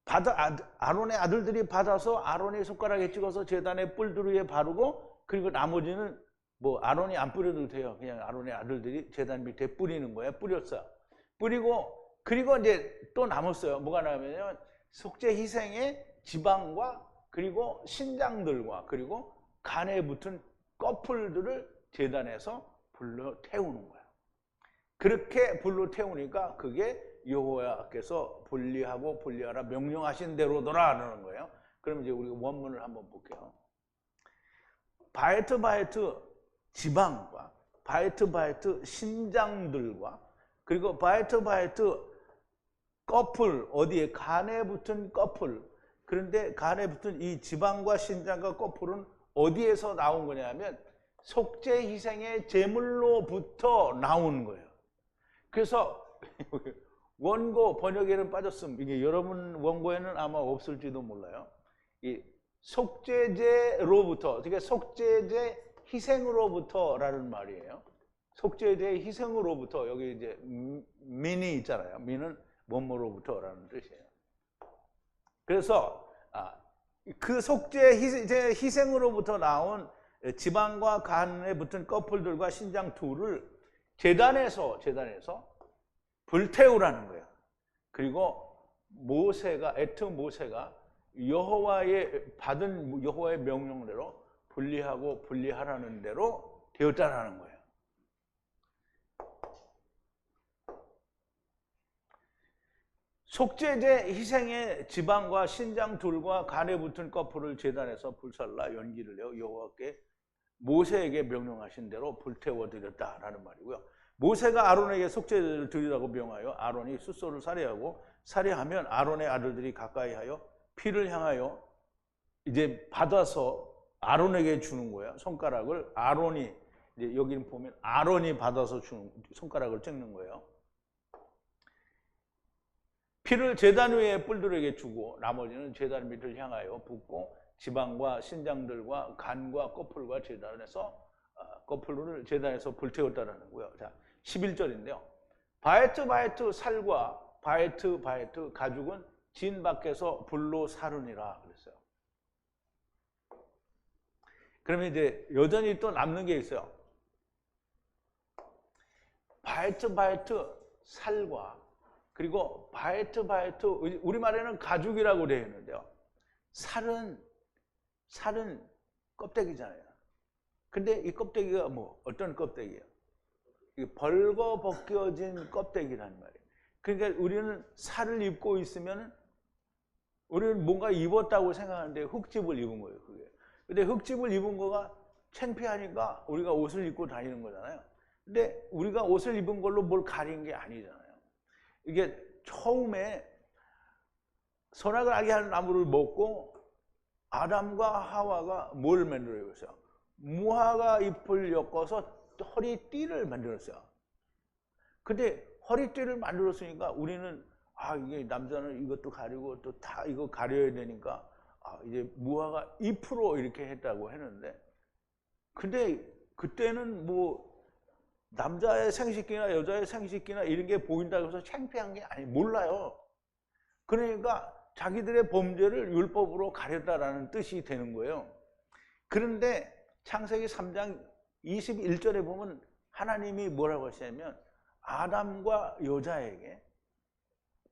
아론의 아들들이 받아서 아론의 손가락에 찍어서 제단의 뿔들 위에 바르고 그리고 나머지는 뭐 아론이 안 뿌려도 돼요. 그냥 아론의 아들들이 제단 밑에 뿌리는 거예요. 뿌렸어요. 뿌리고 그리고 이제 또 남았어요. 뭐가 남으냐면 속죄 희생의 지방과 그리고 신장들과 그리고 간에 붙은 꺼풀들을 제단에서 불러 태우는 거야. 그렇게 불러 태우니까 그게 여호와께서 분리하고 분리하라 명령하신 대로더라라는 거예요. 그럼 이제 우리가 원문을 한번 볼게요. 바이트 지방과 바이트 신장들과 그리고 바이트 꺼풀, 어디에 간에 붙은 꺼풀. 그런데 간에 붙은 이 지방과 신장과 꺼풀은 어디에서 나온 거냐면 속죄 희생의 제물로부터 나온 거예요. 그래서 원고 번역에는 빠졌음. 이게 여러분 원고에는 아마 없을지도 몰라요. 이 속죄제로부터, 그러니까 속죄제 희생으로부터라는 말이에요. 속죄제 희생으로부터, 여기 이제 민이 있잖아요. 민은 뭐뭐로부터라는 뜻이에요. 그래서 그 속죄 희생으로부터 나온 지방과 간에 붙은 꺼풀들과 신장 둘을 제단에서 불태우라는 거예요. 그리고 모세가 받은 여호와의 명령대로 분리하고 분리하라는 대로 되었다라는 거예요. 속죄제 희생의 지방과 신장 둘과 간에 붙은 꺼풀을 제단에서 불살라 연기를 내어 여호와께 모세에게 명령하신 대로 불태워 드렸다라는 말이고요. 모세가 아론에게 속죄제를 드리라고 명하여 아론이 숫소를 살해하고 살해하면 아론의 아들들이 가까이 하여 피를 향하여 이제 받아서 아론에게 주는 거예요. 손가락을 아론이, 이제 여기는 보면 아론이 받아서 주는, 손가락을 찍는 거예요. 피를 제단 위에 뿔들에게 주고 나머지는 제단 밑을 향하여 붓고 지방과 신장들과 간과 꺼풀과 제단에서 꺼풀을 제단에서 불태웠다라는 거예요. 자, 11절인데요. 바이트 살과 바이트 가죽은 진 밖에서 불로 사르니라 그랬어요. 그러면 이제 여전히 또 남는 게 있어요. 바이트 살과 그리고 바이트 우리말에는 가죽이라고 되어 있는데요. 살은 껍데기잖아요. 근데 이 껍데기가 뭐 어떤 껍데기예요? 벌거벗겨진 껍데기란 말이에요. 그러니까 우리는 살을 입고 있으면 우리는 뭔가 입었다고 생각하는데 흙집을 입은 거예요, 그게. 근데 흙집을 입은 거가 창피하니까 우리가 옷을 입고 다니는 거잖아요. 근데 우리가 옷을 입은 걸로 뭘 가린 게 아니잖아요. 이게 처음에 선악을 알게 하는 나무를 먹고 아담과 하와가 뭘 만들어요? 무화과 잎을 엮어서 허리띠를 만들었어요. 근데 허리띠를 만들었으니까 우리는 이게 남자는 이것도 가리고 또 다 이거 가려야 되니까 이제 무화과 잎으로 이렇게 했다고 했는데, 근데 그때는 뭐 남자의 생식기나 여자의 생식기나 이런 게 보인다고 해서 창피한 게 몰라요. 그러니까 자기들의 범죄를 율법으로 가렸다라는 뜻이 되는 거예요. 그런데 창세기 3장 21절에 보면 하나님이 뭐라고 하시냐면 아담과 여자에게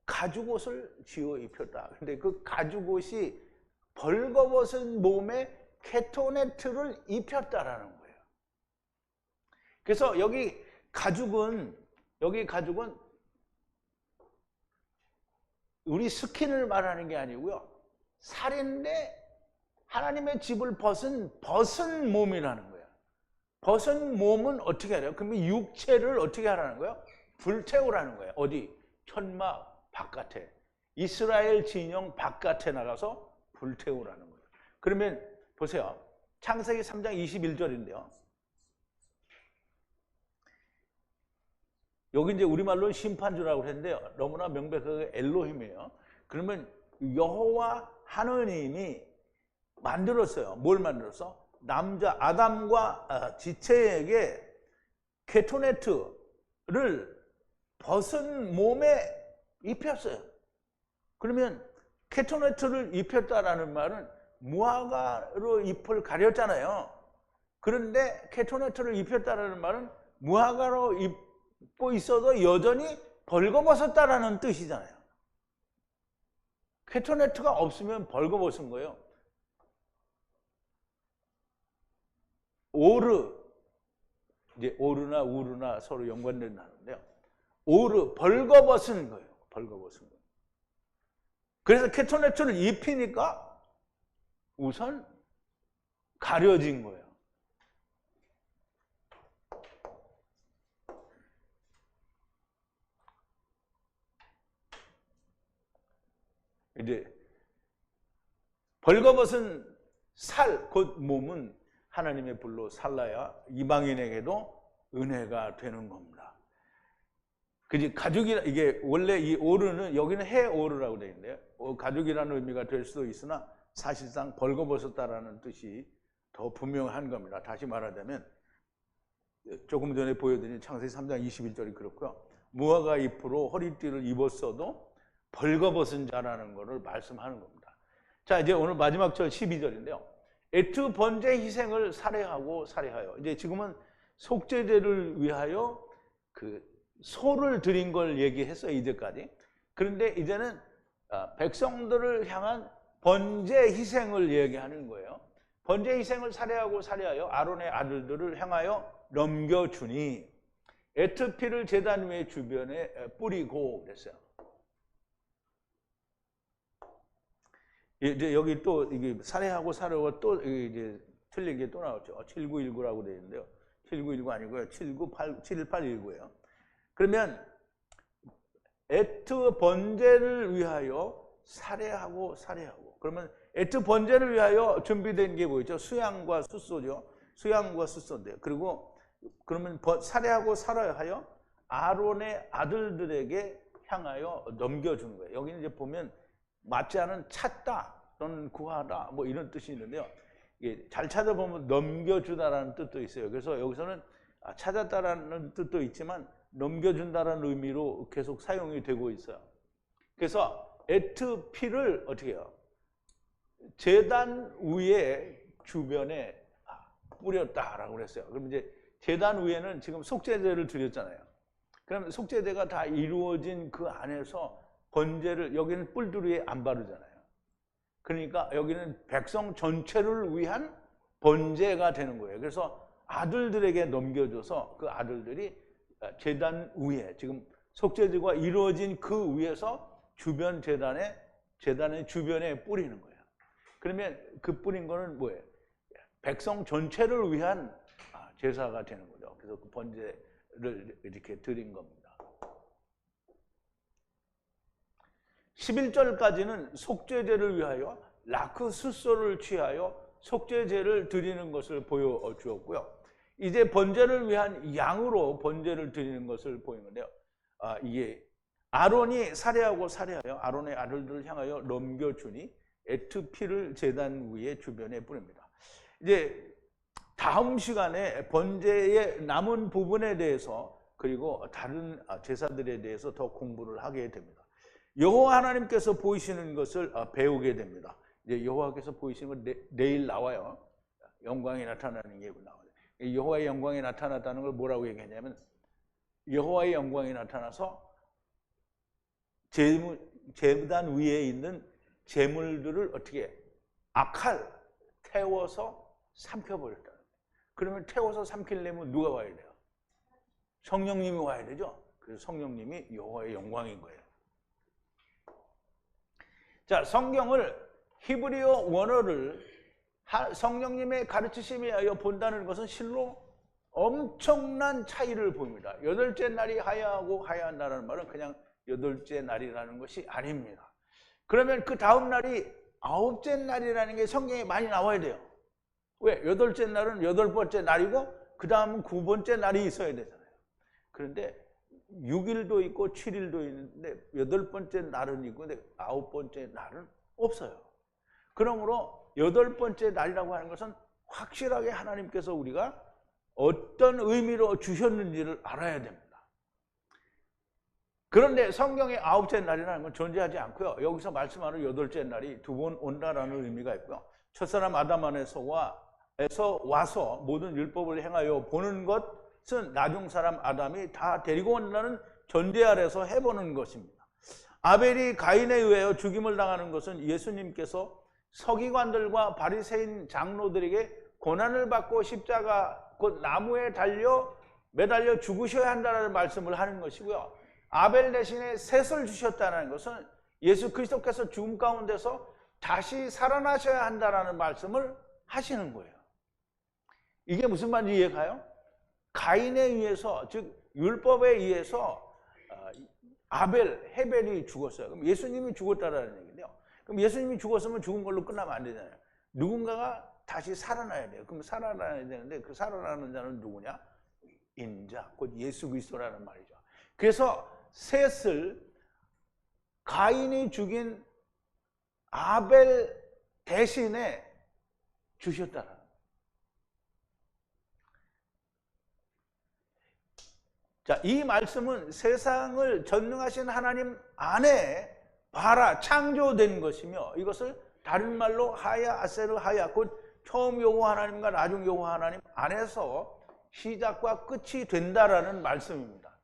가죽옷을 지어 입혔다. 근데 그 가죽옷이 벌거벗은 몸에 케토네트를 입혔다라는 거예요. 그래서 여기 가죽은 우리 스킨을 말하는 게 아니고요. 살인데 하나님의 집을 벗은 몸이라는 거예요. 벗은 몸은 어떻게 하래요? 그러면 육체를 어떻게 하라는 거예요? 불태우라는 거예요. 어디? 천막 바깥에, 이스라엘 진영 바깥에 나가서 불태우라는 거예요. 그러면 보세요. 창세기 3장 21절인데요. 여기 이제 우리말로는 심판주라고 했는데요. 너무나 명백하게 엘로힘이에요. 그러면 여호와 하느님이 만들었어요. 뭘 만들었어? 남자 아담과 지체에게 케토네트를 벗은 몸에 입혔어요. 그러면 케토네트를 입혔다라는 말은 무화과로 잎을 가렸잖아요. 그런데 케토네트를 입혔다라는 말은 무화과로 입고 있어도 여전히 벌거벗었다라는 뜻이잖아요. 케토네트가 없으면 벌거벗은 거예요. 오르, 이제 오르나 우르나 서로 연관된다는데요. 오르, 벌거벗은 거예요. 벌거벗은 거예요. 그래서 케토네초를 입히니까 우선 가려진 거예요. 이제 벌거벗은 살, 곧 몸은 하나님의 불로 살라야 이방인에게도 은혜가 되는 겁니다. 그지 가죽이 이게 원래 이 오르는 여기는 해 오르라고 되어 있는데요. 가죽이라는 의미가 될 수도 있으나 사실상 벌거벗었다라는 뜻이 더 분명한 겁니다. 다시 말하자면 조금 전에 보여드린 창세기 3장 21절이 그렇고요. 무화과 잎으로 허리띠를 입었어도 벌거벗은 자라는 것을 말씀하는 겁니다. 자, 이제 오늘 마지막 절 12절인데요. 애투 번제 희생을 살해하고 살해하여. 이제 지금은 속죄제를 위하여 그 소를 드린 걸 얘기했어요, 이제까지. 그런데 이제는 백성들을 향한 번제 희생을 얘기하는 거예요. 번제 희생을 살해하고 살해하여 아론의 아들들을 향하여 넘겨주니 애투 피를 제단 위에 주변에 뿌리고 그랬어요. 이제 여기 또 이게 살해하고 살해하고 또 이제 틀린 게 또 나왔죠. 7919라고 되어 있는데요. 7919 아니고요. 7819예요. 그러면 애투 번제를 위하여 살해하고 살해하고. 그러면 애투 번제를 위하여 준비된 게 뭐죠? 수양과 숫소죠. 수양과 숫소인데요. 그리고 그러면 살해하고 살해하여 아론의 아들들에게 향하여 넘겨주는 거예요. 여기는 이제 보면 맞지 않은 찾다 또는 구하다 뭐 이런 뜻이 있는데요. 이게 잘 찾아보면 넘겨주다라는 뜻도 있어요. 그래서 여기서는 찾았다라는 뜻도 있지만 넘겨준다라는 의미로 계속 사용이 되고 있어요. 그래서 애투 피를 어떻게 해요? 제단 위에 주변에 뿌렸다라고 그랬어요. 그럼 이제 제단 위에는 지금 속죄제를 드렸잖아요. 그럼 속죄제가 다 이루어진 그 안에서 번제를 여기는 뿔두리에 안 바르잖아요. 그러니까 여기는 백성 전체를 위한 번제가 되는 거예요. 그래서 아들들에게 넘겨줘서 그 아들들이 제단 위에 지금 속죄제가 이루어진 그 위에서 주변 제단의 주변에 뿌리는 거예요. 그러면 그 뿌린 거는 뭐예요? 백성 전체를 위한 제사가 되는 거죠. 그래서 그 번제를 이렇게 드린 겁니다. 11절까지는 속죄제를 위하여 라크 숫소를 취하여 속죄제를 드리는 것을 보여주었고요. 이제 번제를 위한 양으로 번제를 드리는 것을 보이는데요. 이게 아론이 살해하고 살해하여 아론의 아들들을 향하여 넘겨주니 애투 피를 제단 위에 주변에 뿌립니다. 이제 다음 시간에 번제의 남은 부분에 대해서 그리고 다른 제사들에 대해서 더 공부를 하게 됩니다. 여호와 하나님께서 보이시는 것을 배우게 됩니다. 이제 여호와께서 보이시는 건 내일 나와요. 영광이 나타나는 게 나와요. 여호와의 영광이 나타났다는 걸 뭐라고 얘기하냐면 여호와의 영광이 나타나서 제단 위에 있는 제물들을 어떻게 악할 태워서 삼켜버렸다. 그러면 태워서 삼키려면 누가 와야 돼요? 성령님이 와야 되죠. 그래서 성령님이 여호와의 영광인 거예요. 자, 성경을 히브리어 원어를 성령님의 가르치심에 의하여 본다는 것은 실로 엄청난 차이를 보입니다. 여덟째 날이 하야하고 하야한다는 말은 그냥 여덟째 날이라는 것이 아닙니다. 그러면 그 다음 날이 아홉째 날이라는 게 성경에 많이 나와야 돼요. 왜? 여덟째 날은 여덟 번째 날이고 그 다음은 9번째 날이 있어야 되잖아요. 그런데 6일도 있고 7일도 있는데 여덟 번째 날은 있고 근데 아홉 번째 날은 없어요. 그러므로 여덟 번째 날이라고 하는 것은 확실하게 하나님께서 우리가 어떤 의미로 주셨는지를 알아야 됩니다. 그런데 성경의 아홉째 날이라는 건 존재하지 않고요. 여기서 말씀하는 여덟째 날이 두 번 온다라는 의미가 있고요. 첫사람 아담 안에서 와서 모든 율법을 행하여 보는 것은 나중 사람 아담이 다 데리고 온다는 전제 아래서 해보는 것입니다. 아벨이 가인에 의하여 죽임을 당하는 것은 예수님께서 서기관들과 바리새인 장로들에게 고난을 받고 십자가 곧 나무에 매달려 죽으셔야 한다는 말씀을 하는 것이고요. 아벨 대신에 셋을 주셨다는 것은 예수 그리스도께서 죽음 가운데서 다시 살아나셔야 한다는 말씀을 하시는 거예요. 이게 무슨 말인지 이해가요? 가인에 의해서, 즉 율법에 의해서 헤벨이 죽었어요. 그럼 예수님이 죽었다라는 얘기인데요. 그럼 예수님이 죽었으면 죽은 걸로 끝나면 안 되잖아요. 누군가가 다시 살아나야 돼요. 그럼 살아나야 되는데 그 살아나는 자는 누구냐? 인자, 곧 예수 그리스도라는 말이죠. 그래서 셋을 가인이 죽인 아벨 대신에 주셨다는. 자, 이 말씀은 세상을 전능하신 하나님 안에 창조된 것이며, 이것을 다른 말로 하야 아세르 하야, 곧 처음 여호와 하나님과 나중 여호와 하나님 안에서 시작과 끝이 된다라는 말씀입니다.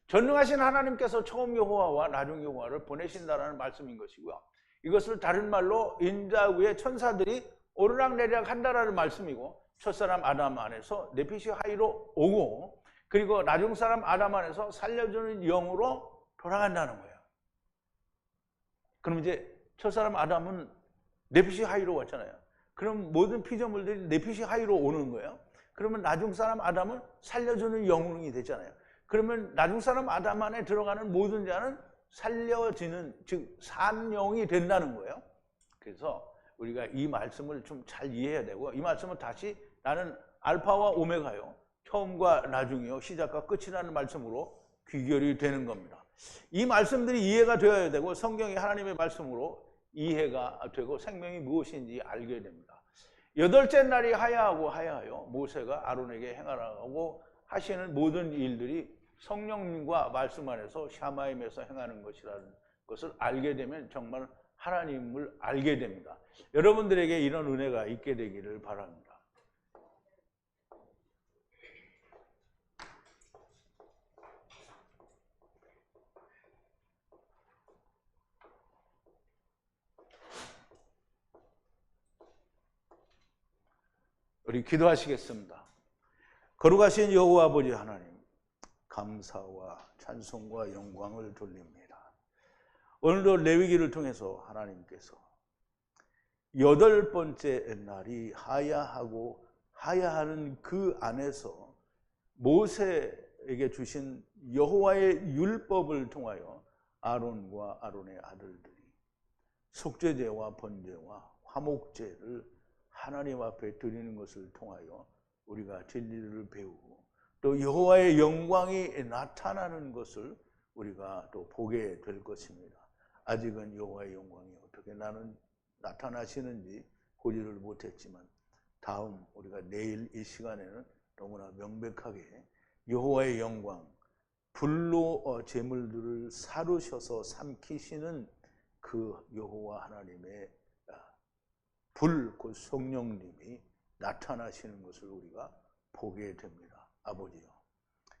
전능하신 하나님께서 처음 여호와와 나중 여호와를 보내신다라는 말씀인 것이고요. 이것을 다른 말로 인자 위에 천사들이 오르락내리락 한다라는 말씀이고, 첫사람 아담 안에서 네피시 하이로 오고, 그리고 나중 사람 아담 안에서 살려주는 영으로 돌아간다는 거예요. 그럼 이제 첫사람 아담은 네피시 하이로 왔잖아요. 그럼 모든 피조물들이 네피시 하이로 오는 거예요. 그러면 나중 사람 아담은 살려주는 영웅이 되잖아요. 그러면 나중 사람 아담 안에 들어가는 모든 자는 살려지는, 즉 산영이 된다는 거예요. 그래서 우리가 이 말씀을 좀 잘 이해해야 되고, 이 말씀은 다시 나는 알파와 오메가요, 처음과 나중이요, 시작과 끝이라는 말씀으로 귀결이 되는 겁니다. 이 말씀들이 이해가 되어야 되고, 성경이 하나님의 말씀으로 이해가 되고 생명이 무엇인지 알게 됩니다. 여덟째 날이 하야하여 모세가 아론에게 행하라고 하시는 모든 일들이 성령님과 말씀 안에서 샤마임에서 행하는 것이라는 것을 알게 되면 정말 하나님을 알게 됩니다. 여러분들에게 이런 은혜가 있게 되기를 바랍니다. 우리 기도하시겠습니다. 거룩하신 여호와 아버지 하나님, 감사와 찬송과 영광을 돌립니다. 오늘도 레위기를 통해서 하나님께서 8번째 날이 하야하는 그 안에서 모세에게 주신 여호와의 율법을 통하여 아론과 아론의 아들들이 속죄제와 번제와 화목제를 하나님 앞에 드리는 것을 통하여 우리가 진리를 배우고, 또 여호와의 영광이 나타나는 것을 우리가 또 보게 될 것입니다. 아직은 여호와의 영광이 어떻게 나타나시는지 보지를 못했지만, 다음 우리가 내일 이 시간에는 너무나 명백하게 여호와의 영광, 불로 제물들을 사르셔서 삼키시는 그 여호와 하나님의 불, 곧 성령님이 나타나시는 것을 우리가 보게 됩니다. 아버지요,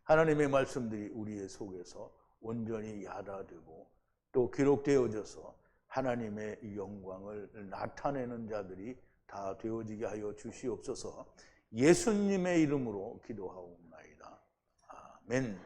하나님의 말씀들이 우리의 속에서 온전히 야다되고 또 기록되어져서 하나님의 영광을 나타내는 자들이 다 되어지게 하여 주시옵소서. 예수님의 이름으로 기도하옵나이다. 아멘.